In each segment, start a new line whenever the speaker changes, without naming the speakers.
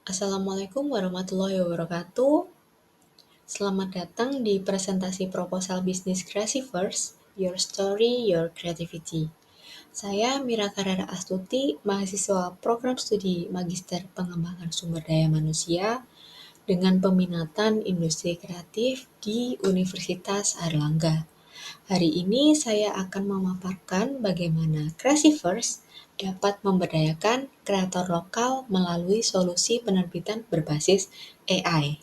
Assalamualaikum warahmatullahi wabarakatuh. Selamat datang di presentasi proposal bisnis Creativers, Your Story, Your Creativity. Saya Mira Karara Astuti, mahasiswa program studi Magister Pengembangan Sumber Daya Manusia dengan peminatan industri kreatif di Universitas Airlangga. Hari ini saya akan memaparkan bagaimana Creativers dapat memberdayakan kreator lokal melalui solusi penerbitan berbasis AI.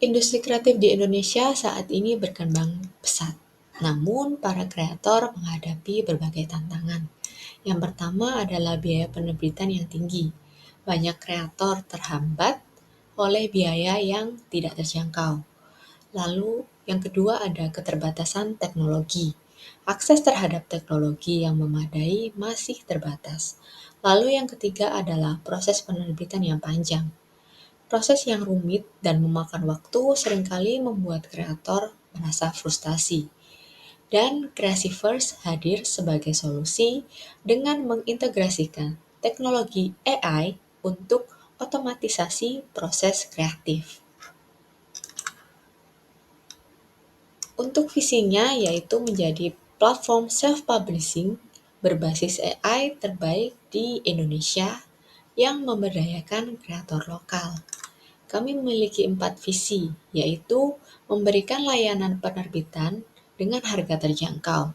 Industri kreatif di Indonesia saat ini berkembang pesat. Namun, para kreator menghadapi berbagai tantangan. Yang pertama adalah biaya penerbitan yang tinggi. Banyak kreator terhambat oleh biaya yang tidak terjangkau. Lalu, yang kedua ada keterbatasan teknologi. Akses terhadap teknologi yang memadai masih terbatas. Lalu yang ketiga adalah proses penerbitan yang panjang. Proses yang rumit dan memakan waktu seringkali membuat kreator merasa frustasi. Dan Creativers hadir sebagai solusi dengan mengintegrasikan teknologi AI untuk otomatisasi proses kreatif. Untuk visinya yaitu menjadi platform self-publishing berbasis AI terbaik di Indonesia yang memberdayakan kreator lokal. Kami memiliki 4 visi, yaitu memberikan layanan penerbitan dengan harga terjangkau,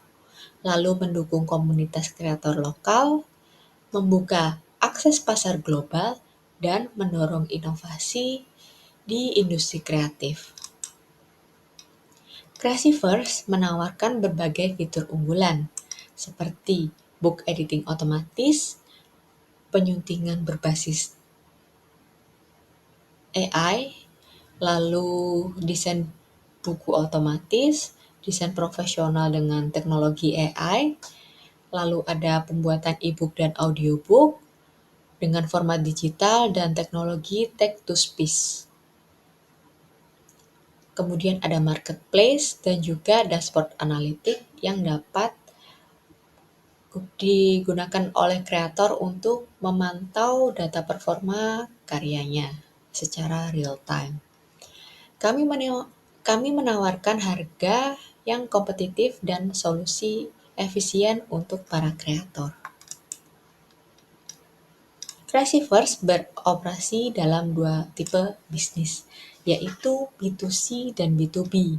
lalu mendukung komunitas kreator lokal, membuka akses pasar global, dan mendorong inovasi di industri kreatif. Creativers menawarkan berbagai fitur unggulan, seperti book editing otomatis, penyuntingan berbasis AI, lalu desain buku otomatis, desain profesional dengan teknologi AI, lalu ada pembuatan e-book dan audiobook dengan format digital dan teknologi text-to-speech. Kemudian ada marketplace dan juga dashboard analitik yang dapat digunakan oleh kreator untuk memantau data performa karyanya secara real time. Kami menawarkan harga yang kompetitif dan solusi efisien untuk para kreator. Creativers beroperasi dalam 2 tipe bisnis, yaitu B2C dan B2B,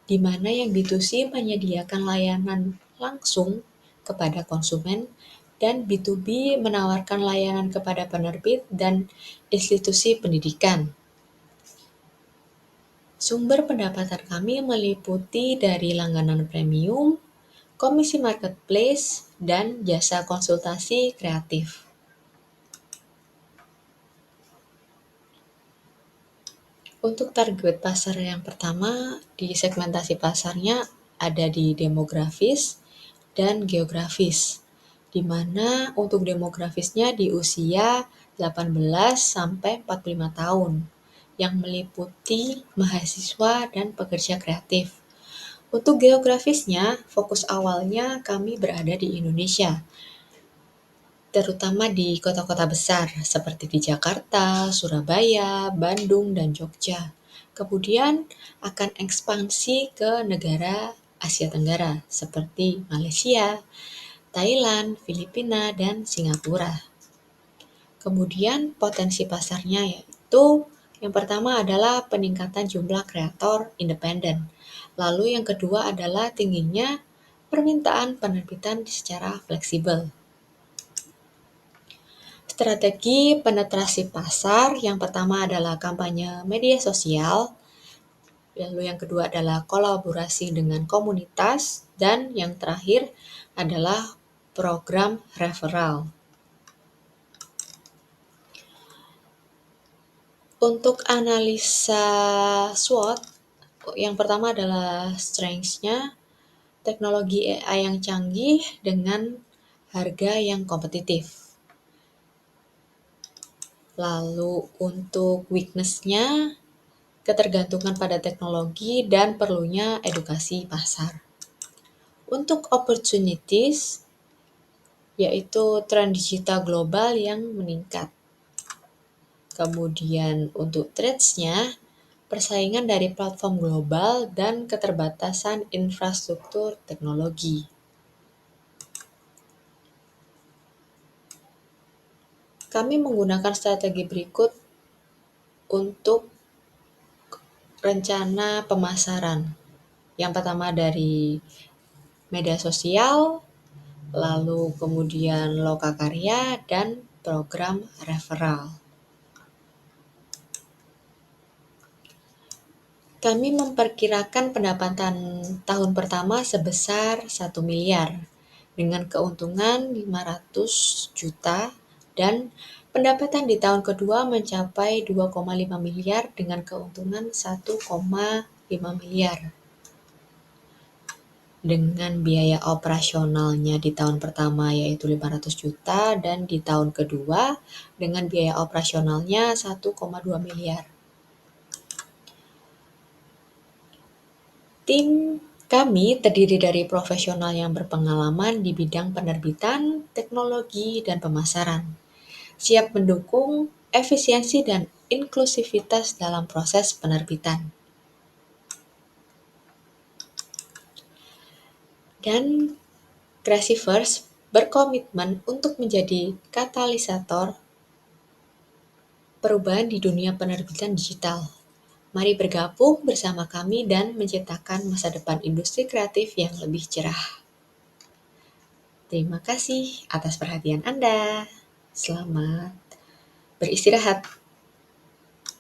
di mana yang B2C menyediakan layanan langsung kepada konsumen dan B2B menawarkan layanan kepada penerbit dan institusi pendidikan. Sumber pendapatan kami meliputi dari langganan premium, komisi marketplace, dan jasa konsultasi kreatif. Untuk target pasar yang pertama, di segmentasi pasarnya ada di demografis dan geografis, di mana untuk demografisnya di usia 18 sampai 45 tahun, yang meliputi mahasiswa dan pekerja kreatif. Untuk geografisnya, fokus awalnya kami berada di Indonesia, terutama di kota-kota besar seperti di Jakarta, Surabaya, Bandung, dan Jogja. Kemudian akan ekspansi ke negara Asia Tenggara seperti Malaysia, Thailand, Filipina, dan Singapura. Kemudian potensi pasarnya yaitu yang pertama adalah peningkatan jumlah kreator independen. Lalu yang kedua adalah tingginya permintaan penerbitan secara fleksibel. Strategi penetrasi pasar yang pertama adalah kampanye media sosial, lalu yang kedua adalah kolaborasi dengan komunitas, dan yang terakhir adalah program referral. Untuk analisa SWOT, yang pertama adalah strengths-nya, teknologi AI yang canggih dengan harga yang kompetitif. Lalu untuk weakness-nya, ketergantungan pada teknologi dan perlunya edukasi pasar. Untuk opportunities, yaitu tren digital global yang meningkat. Kemudian untuk threats-nya, persaingan dari platform global dan keterbatasan infrastruktur teknologi. Kami menggunakan strategi berikut untuk rencana pemasaran. Yang pertama dari media sosial, lalu kemudian lokakarya, dan program referral. Kami memperkirakan pendapatan tahun pertama sebesar 1 miliar dengan keuntungan 500 juta dan pendapatan di tahun kedua mencapai 2,5 miliar dengan keuntungan 1,5 miliar. Dengan biaya operasionalnya di tahun pertama yaitu 500 juta dan di tahun kedua dengan biaya operasionalnya 1,2 miliar. Tim kami terdiri dari profesional yang berpengalaman di bidang penerbitan, teknologi, dan pemasaran, siap mendukung efisiensi dan inklusivitas dalam proses penerbitan. Dan Creasiverse berkomitmen untuk menjadi katalisator perubahan di dunia penerbitan digital. Mari bergabung bersama kami dan menciptakan masa depan industri kreatif yang lebih cerah. Terima kasih atas perhatian Anda. Selamat beristirahat.